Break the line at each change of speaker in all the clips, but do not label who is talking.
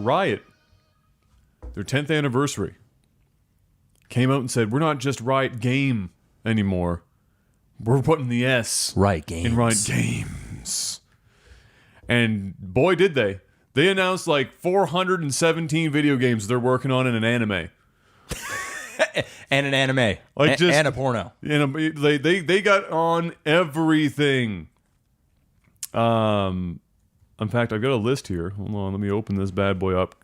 Riot, their 10th anniversary, came out and said, we're not just Riot Game anymore. We're putting the S
Riot Games.
in Riot Games. And boy, did they. They announced like 417 video games they're working on in an anime.
And an anime.
Like just,
and a porno.
They got on everything. In fact, I've got a list here. Hold on, let me open this bad boy up.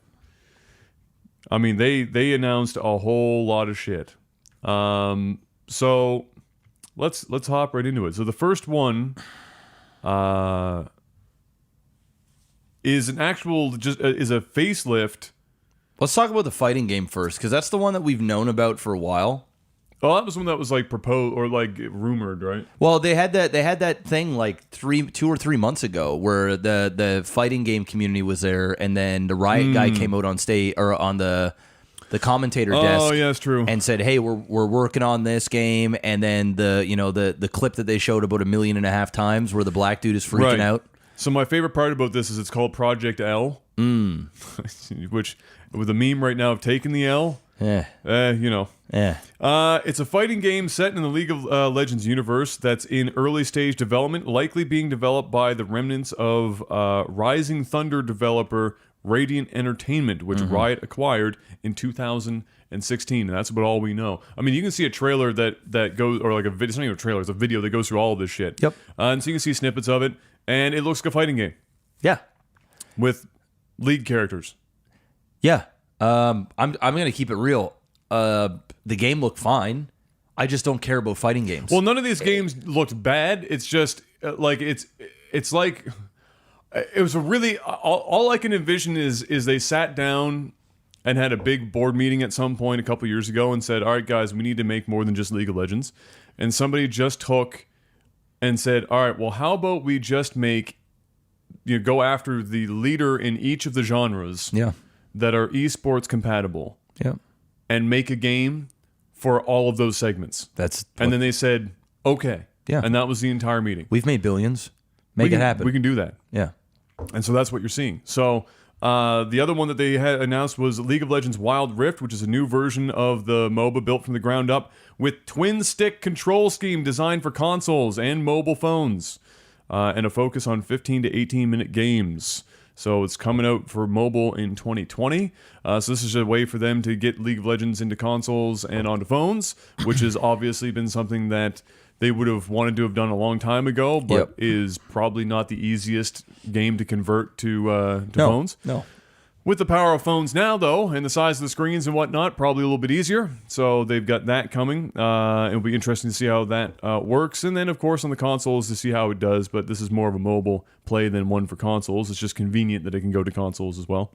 I mean, they announced a whole lot of shit. So let's hop right into it. So the first one is an actual is a facelift.
Let's talk about the fighting game first, because that's the one that we've known about for a while.
Oh, that was one that was like proposed or like rumored, right?
Well, they had that thing like 2 or 3 months ago where the fighting game community was there, and then the Riot guy came out on stage or on the commentator desk.
Oh, yeah, that's true.
And said, "Hey, we're working on this game." And then the clip that they showed about 1.5 million times where the black dude is freaking out.
So my favorite part about this is it's called Project L, which with a meme right now of taking the L. It's a fighting game set in the League of Legends universe that's in early stage development, likely being developed by the remnants of Rising Thunder developer Radiant Entertainment, which Riot acquired in 2016, and that's about all we know. I mean, you can see a trailer that goes, or like a video. It's not even a trailer; it's a video that goes through all of this shit.
Yep.
And so you can see snippets of it, and it looks like a fighting game.
Yeah.
With lead characters.
Yeah. I'm gonna keep it real. The game looked fine. I just don't care about fighting games.
Well, none of these games looked bad. It's just like it's like it was a really all I can envision is they sat down and had a big board meeting at some point a couple years ago and said, "All right, guys, we need to make more than just League of Legends." And somebody just took and said, "All right, well, how about we just make go after the leader in each of the genres that are esports compatible."
Yeah.
And make a game for all of those segments. And then they said, okay.
Yeah.
And that was the entire meeting.
We've made billions. Make it happen.
We can do that.
Yeah.
And so that's what you're seeing. So the other one that they had announced was League of Legends Wild Rift, which is a new version of the MOBA built from the ground up with twin stick control scheme designed for consoles and mobile phones, and a focus on 15 to 18 minute games. So it's coming out for mobile in 2020. So this is a way for them to get League of Legends into consoles and onto phones, which has obviously been something that they would have wanted to have done a long time ago, but is probably not the easiest game to convert to phones.
No.
With the power of phones now, though, and the size of the screens and whatnot, probably a little bit easier. So they've got that coming. It'll be interesting to see how that works. And then, of course, on the consoles to see how it does. But this is more of a mobile play than one for consoles. It's just convenient that it can go to consoles as well.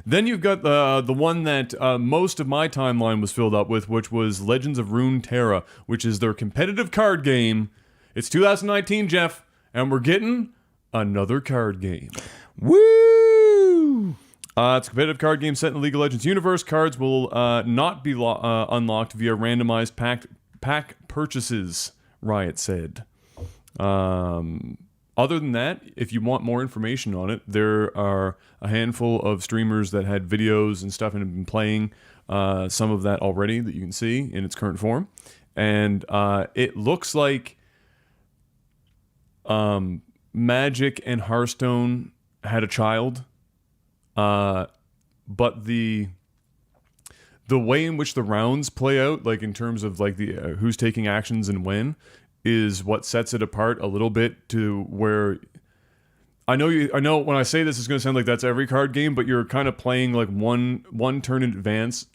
Then you've got the one that most of my timeline was filled up with, which was Legends of Runeterra, which is their competitive card game. It's 2019, Jeff, and we're getting another card game.
Woo!
It's a competitive card game set in the League of Legends universe. Cards will not be unlocked via randomized pack purchases, Riot said. Other than that, if you want more information on it, there are a handful of streamers that had videos and stuff and have been playing some of that already that you can see in its current form. And it looks like Magic and Hearthstone had a child, but the way in which the rounds play out, like in terms of like the who's taking actions and when, is what sets it apart a little bit. To where I know when I say this, it's going to sound like that's every card game, but you're kind of playing like one turn in advance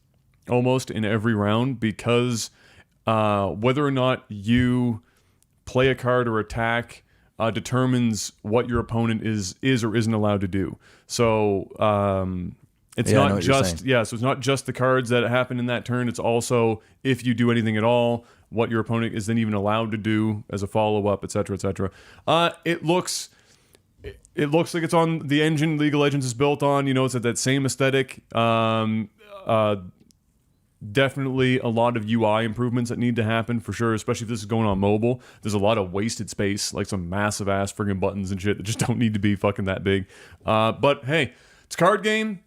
almost in every round, because whether or not you play a card or attack determines what your opponent is or isn't allowed to do. So it's not just so it's not just the cards that happen in that turn. It's also if you do anything at all, what your opponent is then even allowed to do as a follow-up, etc., etc. It looks like it's on the engine League of Legends is built on. It's at that same aesthetic. Definitely a lot of UI improvements that need to happen for sure, especially if this is going on mobile. There's a lot of wasted space, like some massive ass friggin' buttons and shit that just don't need to be fucking that big. But hey, It's a card game.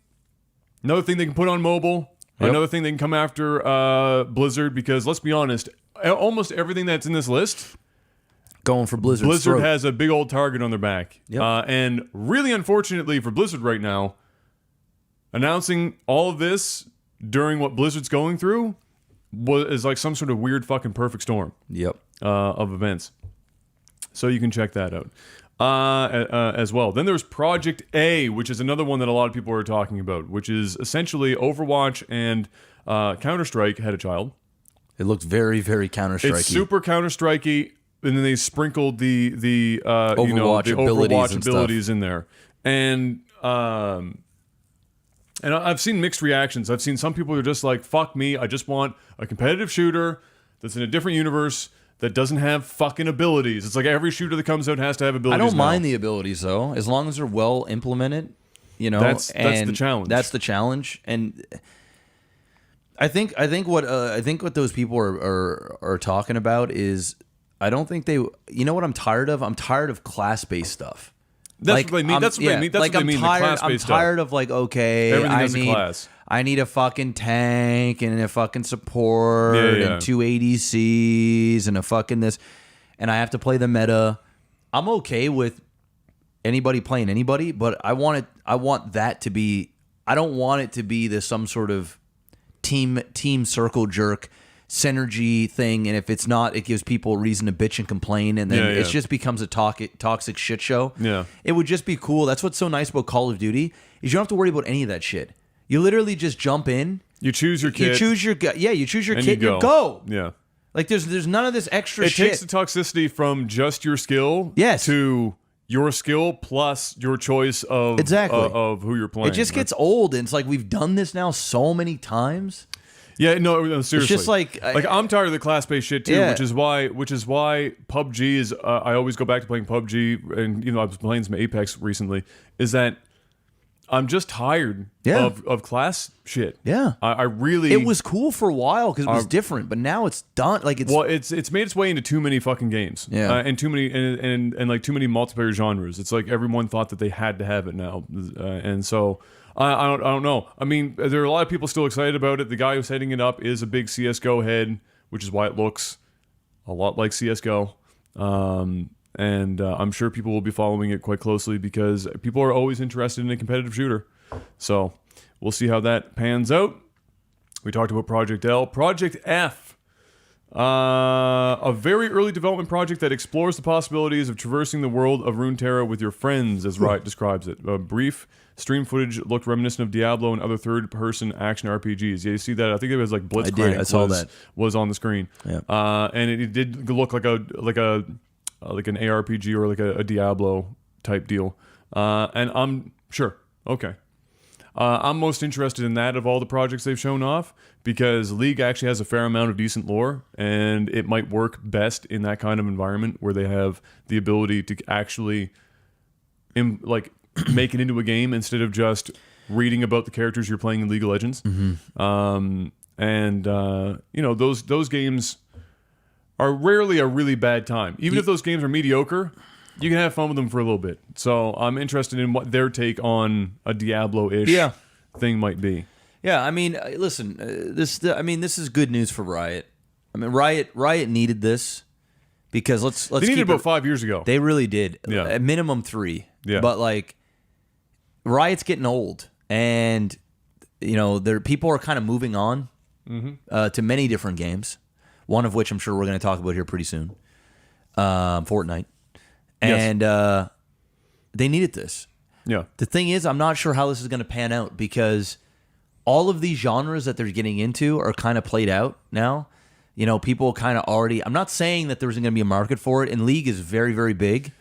Another thing they can put on mobile.
Yep.
Another thing they can come after Blizzard, because let's be honest, almost everything that's in this list,
Going for Blizzard.
Blizzard has a big old target on their back.
Yep.
And really unfortunately for Blizzard right now, announcing all of this during what Blizzard's going through is like some sort of weird fucking perfect storm
Yep.
of events. So you can check that out as well. Then there's Project A, which is another one that a lot of people are talking about, which is essentially Overwatch and Counter-Strike had a child.
It looked very, very Counter-Strike-y.
It's super Counter-Strike-y, and then they sprinkled the
Overwatch
abilities in there. And I've seen mixed reactions. I've seen some people who are just like, fuck me, I just want a competitive shooter that's in a different universe that doesn't have fucking abilities. It's like every shooter that comes out has to have abilities.
I don't
now.
mind the abilities though, as long as they're well implemented. You know,
That's the challenge.
That's the challenge, and I think what those people are talking about is, I don't think they. You know what I'm tired of? I'm tired of class-based stuff.
That's what they mean. That's what they mean. That's what they mean.
I'm tired of like, okay,
Everything has a class.
I need a fucking tank and a fucking support
Yeah.
and 2 ADCs and a fucking this, and I have to play the meta. I'm okay with anybody playing anybody, but I want that to be. I don't want it to be this some sort of team circle jerk synergy thing, and if it's not, it gives people a reason to bitch and complain, and then it just becomes a toxic shit show.
Yeah,
it would just be cool. That's what's so nice about Call of Duty, is you don't have to worry about any of that shit. You literally just jump in.
You choose your kit.
You choose your kit.
You go. Yeah.
Like there's none of this extra
It
shit.
takes the toxicity from just your skill.
Yes.
To your skill plus your choice of of who you're playing.
It just gets old, and it's like we've done this now so many times.
Yeah, no, seriously.
It's just like
I'm tired of the class-based shit too,
Yeah.
which is why PUBG is. I always go back to playing PUBG, and I was playing some Apex recently. Is that I'm just tired of class shit.
Yeah,
I really.
It was cool for a while because it was different, but now it's done. Like
it's made its way into too many fucking games.
Yeah,
and too many and like too many multiplayer genres. It's like everyone thought that they had to have it now, and so. I don't know. I mean, there are a lot of people still excited about it. The guy who's heading it up is a big CSGO head, which is why it looks a lot like CSGO. And I'm sure people will be following it quite closely because people are always interested in a competitive shooter. So we'll see how that pans out. We talked about Project L. Project F. A very early development project that explores the possibilities of traversing the world of Runeterra with your friends, as Riot describes it. Brief stream footage looked reminiscent of Diablo and other third-person action RPGs. Yeah, you see that? I think it was like Blitzcrank.
I saw that
was on the screen.
Yeah.
And it did look like an ARPG or like a Diablo type deal. And I'm sure. Okay. I'm most interested in that of all the projects they've shown off because League actually has a fair amount of decent lore, and it might work best in that kind of environment where they have the ability to actually make it into a game instead of just reading about the characters you're playing in League of Legends. Mm-hmm. Those games are rarely a really bad time. Even if those games are mediocre, you can have fun with them for a little bit. So I'm interested in what their take on a Diablo-ish thing might be.
Yeah, I mean, listen, this is good news for Riot. I mean, Riot needed this because let's
they needed it about 5 years ago.
They really did.
Yeah.
At minimum 3.
Yeah.
But like, Riot's getting old, and people are kind of moving on to many different games. One of which I'm sure we're going to talk about here pretty soon. Fortnite. And they needed this.
Yeah.
The thing is, I'm not sure how this is going to pan out because all of these genres that they're getting into are kind of played out now. People kind of already. I'm not saying that there's going to be a market for it, and League is very, very big.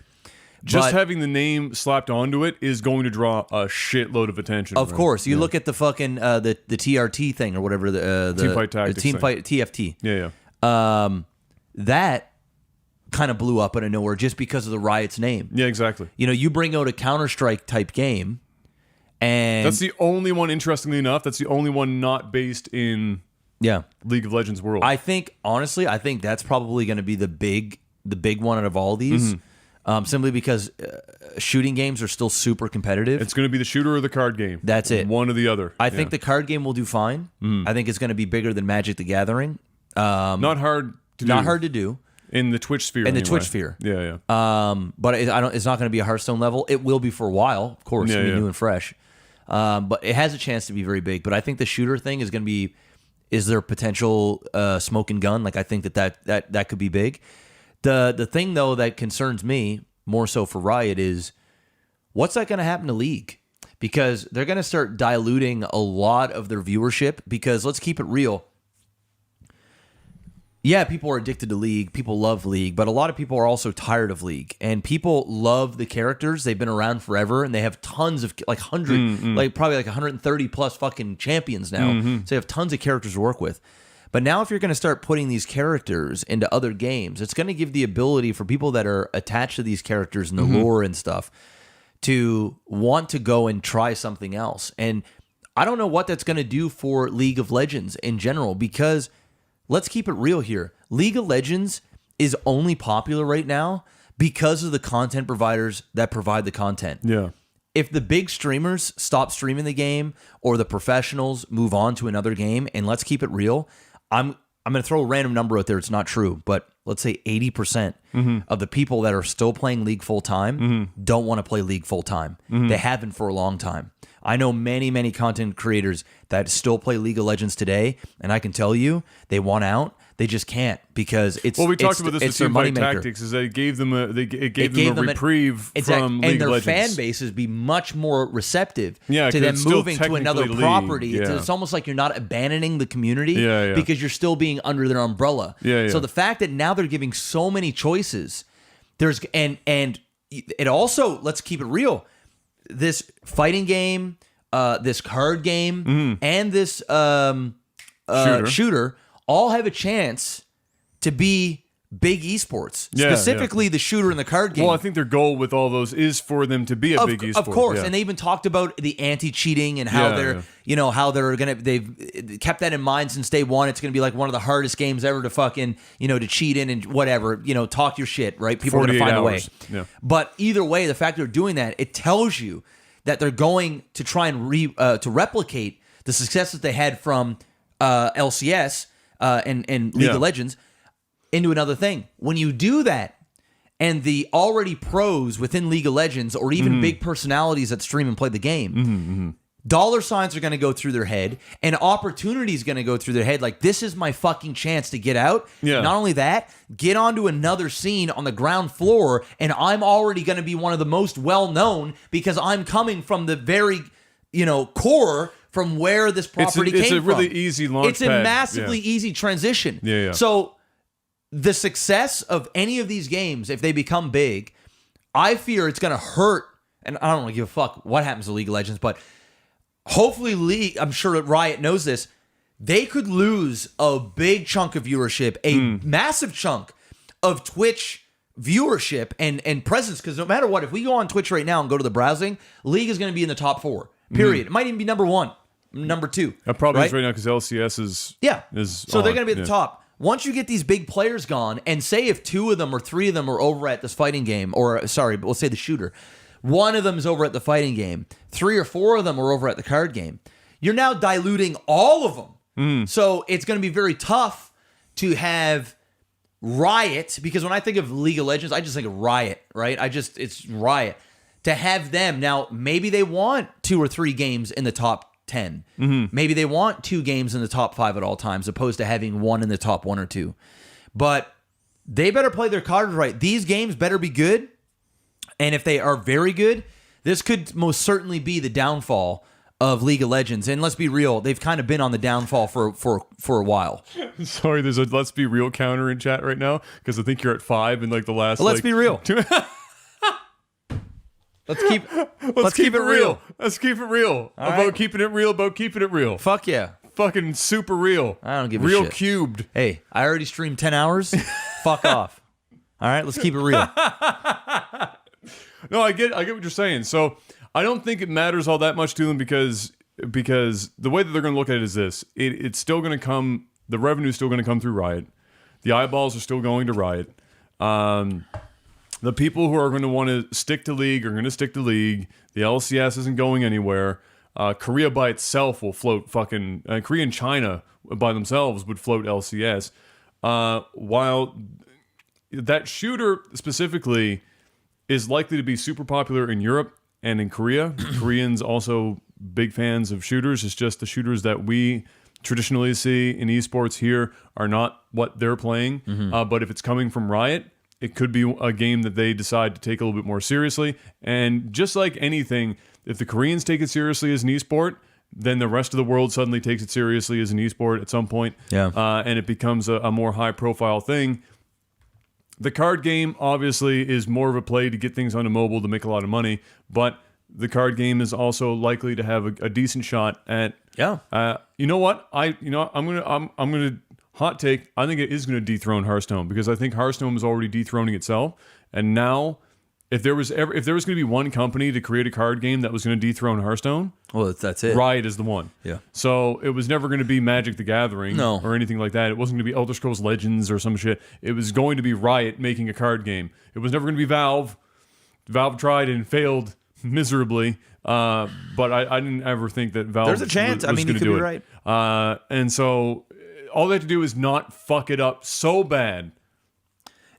Just having the name slapped onto it is going to draw a shitload of attention.
Of course, you look at the fucking the TRT thing or whatever the
Teamfight Tactics
Teamfight TFT.
Yeah.
That kind of blew up out of nowhere just because of the Riot's name.
Yeah, exactly.
You bring out a Counter-Strike type game, and
that's the only one. Interestingly enough, that's the only one not based in League of Legends world.
Honestly, I think that's probably going to be the big one out of all these. simply because shooting games are still super competitive.
It's going to be the shooter or the card game.
That's it.
One or the other.
I think the card game will do fine. I think it's going to be bigger than Magic the Gathering.
Not hard to do.
Not hard to do.
In the Twitch sphere.
In the Twitch sphere.
Yeah.
But it's not going to be a Hearthstone level. It will be for a while, of course. It'll be new and fresh. But it has a chance to be very big. But I think the shooter thing is going to be, is there potential smoke and gun? Like, I think that could be big. The thing, though, that concerns me more so for Riot is what's that going to happen to League? Because they're going to start diluting a lot of their viewership. Because let's keep it real. Yeah, people are addicted to League. People love League. But a lot of people are also tired of League. And people love the characters. They've been around forever. And they have tons of, like, probably like 130 plus fucking champions now. So they have tons of characters to work with. But now if you're going to start putting these characters into other games, it's going to give the ability for people that are attached to these characters and the lore and stuff to want to go and try something else. And I don't know what that's going to do for League of Legends in general, because let's keep it real here. League of Legends is only popular right now because of the content providers that provide the content.
Yeah.
If the big streamers stop streaming the game or the professionals move on to another game, and let's keep it real, I'm going to throw a random number out there. It's not true, but let's say 80% of the people that are still playing League full-time don't want to play League full-time. They haven't for a long time. I know many, many content creators that still play League of Legends today, and I can tell you they want out. They just can't, because it's
well. We talked about this with
their
Teamfight
moneymaker.
Tactics. Is that it gave them a reprieve from League
and their
of Legends.
fan bases be much more receptive to
'cause
them
it's still
moving to another
technically
property.
League, yeah.
It's almost like you're not abandoning the community
Yeah.
because you're still being under their umbrella.
Yeah.
So the fact that now they're giving so many choices, and it also, let's keep it real, this fighting game, this card game, and this shooter all have a chance to be big esports. Specifically the shooter and the card game.
Well, I think their goal with all those is for them to be a big esport.
Of course,
yeah.
and they even talked about the anti-cheating and how how they're gonna, they've kept that in mind since day one. It's gonna be like one of the hardest games ever to fucking, to cheat in and whatever, talk your shit, right? People are gonna find a way.
Yeah.
But either way, the fact they're doing that, it tells you that they're going to try and to replicate the success that they had from LCS and League of Legends into another thing. When you do that, and the already pros within League of Legends, or even big personalities that stream and play the game, dollar signs are going to go through their head, and opportunity is going to go through their head. Like, this is my fucking chance to get out.
Yeah.
Not only that, get onto another scene on the ground floor, and I'm already going to be one of the most well-known because I'm coming from the very, core from where this property came from.
It's a really easy launch
It's a
pad.
massively easy transition.
Yeah.
So the success of any of these games, if they become big, I fear it's going to hurt. And I don't want to give a fuck what happens to League of Legends, but hopefully League, I'm sure Riot knows this, they could lose a big chunk of viewership, a massive chunk of Twitch viewership and presence. Because no matter what, if we go on Twitch right now and go to the browsing, League is going to be in the top 4. Period. It might even be number 1, number 2.
That probably
right?
is right now because LCS is
so they're going to be at the top. Once you get these big players gone, and say if 2 of them or 3 of them are over at this fighting game, or sorry, but let's say the shooter, 1 of them is over at the fighting game, 3 or 4 of them are over at the card game, you're now diluting all of them. So it's going to be very tough to have Riot, because when I think of League of Legends, I just think of Riot, right? It's Riot. To have them, now maybe they want 2 or 3 games in the top 10. Maybe they want 2 games in the top 5 at all times, opposed to having 1 in the top 1 or 2. But they better play their cards right. These games better be good. And if they are very good, this could most certainly be the downfall of League of Legends. And let's be real, they've kind of been on the downfall for a while.
Sorry, there's a let's be real counter in chat right now because I think you're at 5 in like the last.
Let's be real. Let's keep it real.
Let's keep it real.
right.
Keeping it real. About keeping it real.
Fuck yeah.
Fucking super real.
I don't give a
real
shit.
cubed.
Hey, I already streamed 10 hours. Fuck off. All right, let's keep it real.
No, I get what you're saying. So I don't think it matters all that much to them because the way that they're going to look at it is this: it's still going to come. The revenue is still going to come through Riot. The eyeballs are still going to Riot. The people who are going to want to stick to League are going to stick to League. The LCS isn't going anywhere. Korea by itself will float fucking... Korea and China by themselves would float LCS. While that shooter specifically is likely to be super popular in Europe and in Korea. Koreans also big fans of shooters. It's just the shooters that we traditionally see in esports here are not what they're playing. But if it's coming from Riot, it could be a game that they decide to take a little bit more seriously. And just like anything, if the Koreans take it seriously as an esport, then the rest of the world suddenly takes it seriously as an esport at some point.
Yeah.
And it becomes a more high-profile thing. The card game, obviously, is more of a play to get things onto mobile to make a lot of money. But the card game is also likely to have a decent shot at...
Yeah.
You know what? I'm gonna hot take. I think it is gonna dethrone Hearthstone because I think Hearthstone is already dethroning itself. And now, if there was gonna be one company to create a card game that was gonna dethrone Hearthstone,
Well, that's it.
Riot is the one.
Yeah.
So it was never gonna be Magic the Gathering,
No.
or anything like that. It wasn't gonna be Elder Scrolls Legends or some shit. It was going to be Riot making a card game. It was never gonna be Valve. Valve tried and failed miserably. But I didn't ever think that Valve
There's a chance.
was
I mean, you
gonna
could
do
be
it.
right.
And so all they have to do is not fuck it up so bad.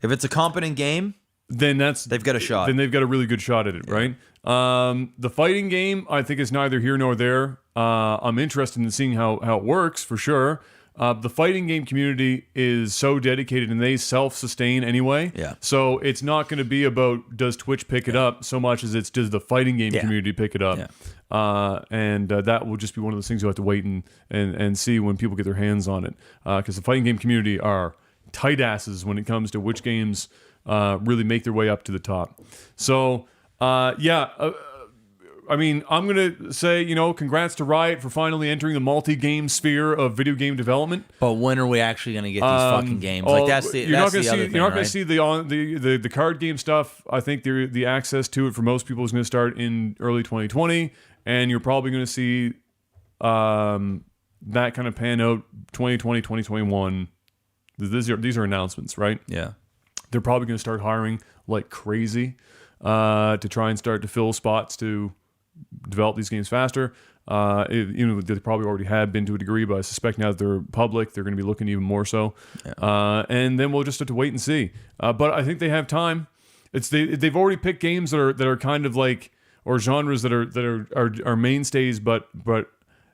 If it's a competent game,
Then
they've got a shot.
Then they've got a really good shot at it, right? The fighting game, I think, is neither here nor there. I'm interested in seeing how it works for sure. The fighting game community is so dedicated and they self-sustain anyway.
Yeah.
So it's not going to be about does Twitch pick it up so much as it's does the fighting game community pick it up.
Yeah.
And that will just be one of those things you'll have to wait and see when people get their hands on it. Because the fighting game community are tight asses when it comes to which games really make their way up to the top. So, I mean, I'm going to say, congrats to Riot for finally entering the multi-game sphere of video game development.
but when are we actually going to get these fucking games? Like that's the
You're not
other thing,
You're not going
right?
to see the card game stuff. I think the access to it for most people is going to start in early 2020, and you're probably going to see that kind of pan out 2020, 2021. These are announcements, right?
Yeah.
They're probably going to start hiring like crazy to try and start to fill spots to develop these games faster. They probably already have been to a degree, but I suspect now that they're public, they're going to be looking even more so. Yeah. And then we'll just have to wait and see. But I think they have time. They've already picked games that are kind of like, or genres that are mainstays, but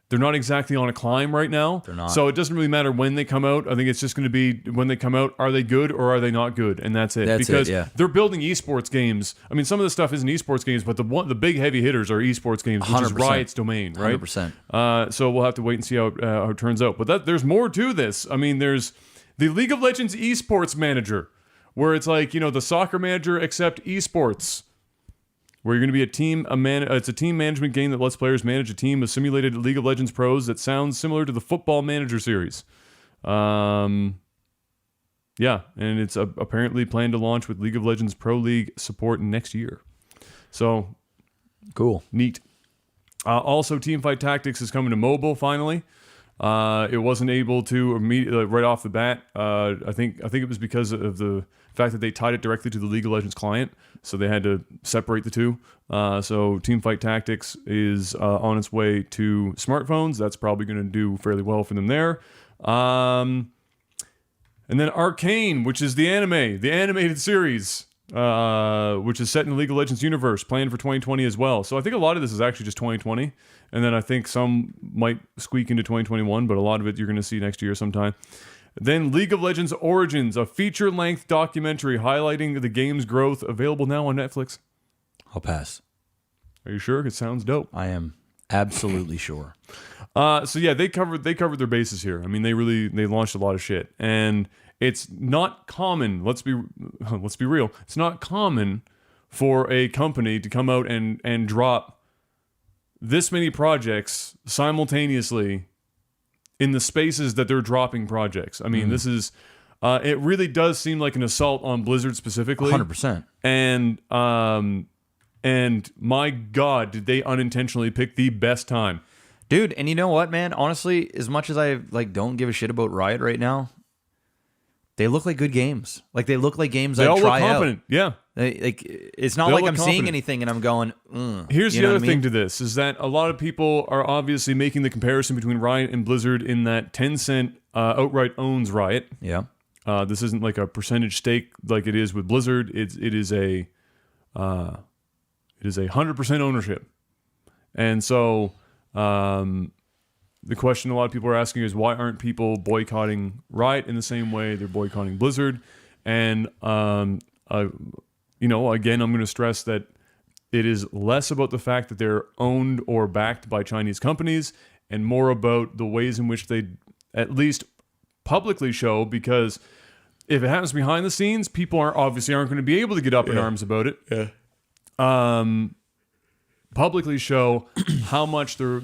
they're not exactly on a climb right now.
They're not.
So it doesn't really matter when they come out. I think it's just going to be when they come out, are they good or are they not good? And that's it. Because they're building esports games. I mean, some of the stuff isn't esports games, but the big heavy hitters are esports games, which is
100%.
Riot's domain, right?
100%.
So we'll have to wait and see how it turns out. But there's more to this. I mean, there's the League of Legends esports manager, where it's like, the soccer manager except esports. Where you're going to be it's a team management game that lets players manage a team of simulated League of Legends pros that sounds similar to the Football Manager series. And it's apparently planned to launch with League of Legends Pro League support next year. So,
Cool.
Neat. Also, Teamfight Tactics is coming to mobile finally. It wasn't able to immediately right off the bat. I think it was because of the fact that they tied it directly to the League of Legends client, so they had to separate the two. So Teamfight Tactics is on its way to smartphones. That's probably going to do fairly well for them there. And then Arcane, which is the animated series, which is set in the League of Legends universe, planned for 2020 as well. So I think a lot of this is actually just 2020. And then I think some might squeak into 2021, but a lot of it you're going to see next year sometime. Then League of Legends Origins, a feature-length documentary highlighting the game's growth, available now on Netflix.
I'll pass.
Are you sure? It sounds dope.
I am absolutely sure.
They covered their bases here. I mean, they launched a lot of shit, and it's not common. Let's be real. It's not common for a company to come out and drop this many projects simultaneously in the spaces that they're dropping projects. I mean, this is it really does seem like an assault on Blizzard specifically.
100%.
And my God, did they unintentionally pick the best time?
Dude, and you know what, man? Honestly, as much as I don't give a shit about Riot right now, they look like good games. Like they look like games
They
I'd
all look
try
competent.
out.
Yeah.
Like it's not
They'll
like
look
I'm seeing
confident.
anything and I'm going.
Here's
you
the
know
other
what I mean?
thing to this is that a lot of people are obviously making the comparison between Riot and Blizzard in that Tencent outright owns Riot.
Yeah.
This isn't like a percentage stake like it is with Blizzard. It is a 100% ownership, and so the question a lot of people are asking is why aren't people boycotting Riot in the same way they're boycotting Blizzard? And again, I'm going to stress that it is less about the fact that they're owned or backed by Chinese companies and more about the ways in which they at least publicly show, because if it happens behind the scenes, people aren't going to be able to get up in arms about it. Yeah. Publicly show how much they're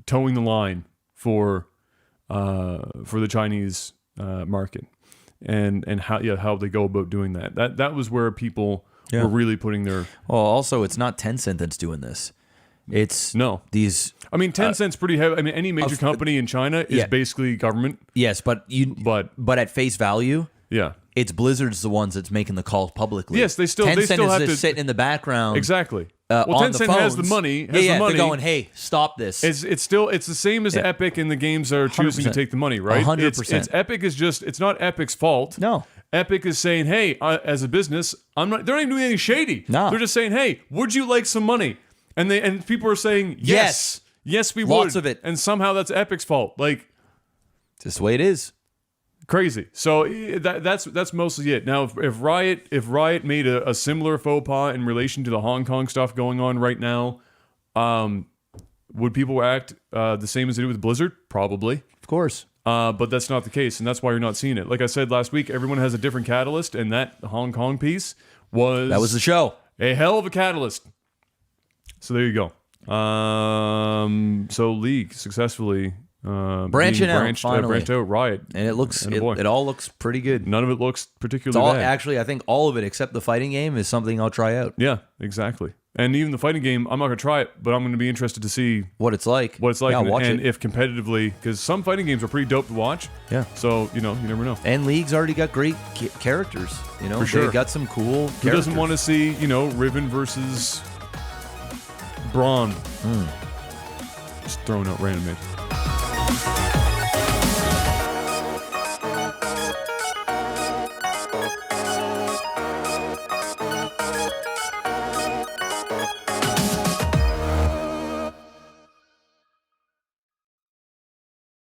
towing the line for the Chinese market, and how they go about doing that. That was where people were really putting their.
Well, also, it's not Tencent that's doing this. It's these.
I mean, Tencent's pretty heavy. I mean, any major company in China is basically government.
Yes, but at face value, it's Blizzard's the ones that's making the calls publicly.
Yes,
Tencent
is
have
just
sitting in the background.
Exactly.
On
Tencent
the phones.
has the money.
They're going, hey, stop this.
It's the same as Epic, and the games are choosing to take the money, right?
100%.
It's Epic is just. It's not Epic's fault.
No.
Epic is saying, hey, as a business, I'm not. They're not even doing anything shady.
No.
They're just saying, hey, would you like some money? And people are saying, yes, we would.
Lots of it.
And somehow that's Epic's fault. Like,
just the way it is.
Crazy. So that's mostly it. Now, if Riot made a similar faux pas in relation to the Hong Kong stuff going on right now, would people act the same as they did with Blizzard? Probably.
Of course.
But that's not the case, and that's why you're not seeing it. Like I said last week, everyone has a different catalyst, and that Hong Kong piece was
the show.
A hell of a catalyst. So there you go. So League successfully
branching out, finally.
branched out Riot,
and it all looks pretty good.
None of it looks particularly bad.
Actually, I think all of it except the fighting game is something I'll try out.
Yeah, exactly. And even the fighting game, I'm not going to try it, but I'm going to be interested to see
what it's like.
Yeah,
watch
and
it.
if competitively, because some fighting games are pretty dope to watch.
Yeah.
So you never know.
And League's already got great characters.
For sure.
They got some cool.
Who doesn't want to see Riven versus Braun? Just throwing out random names.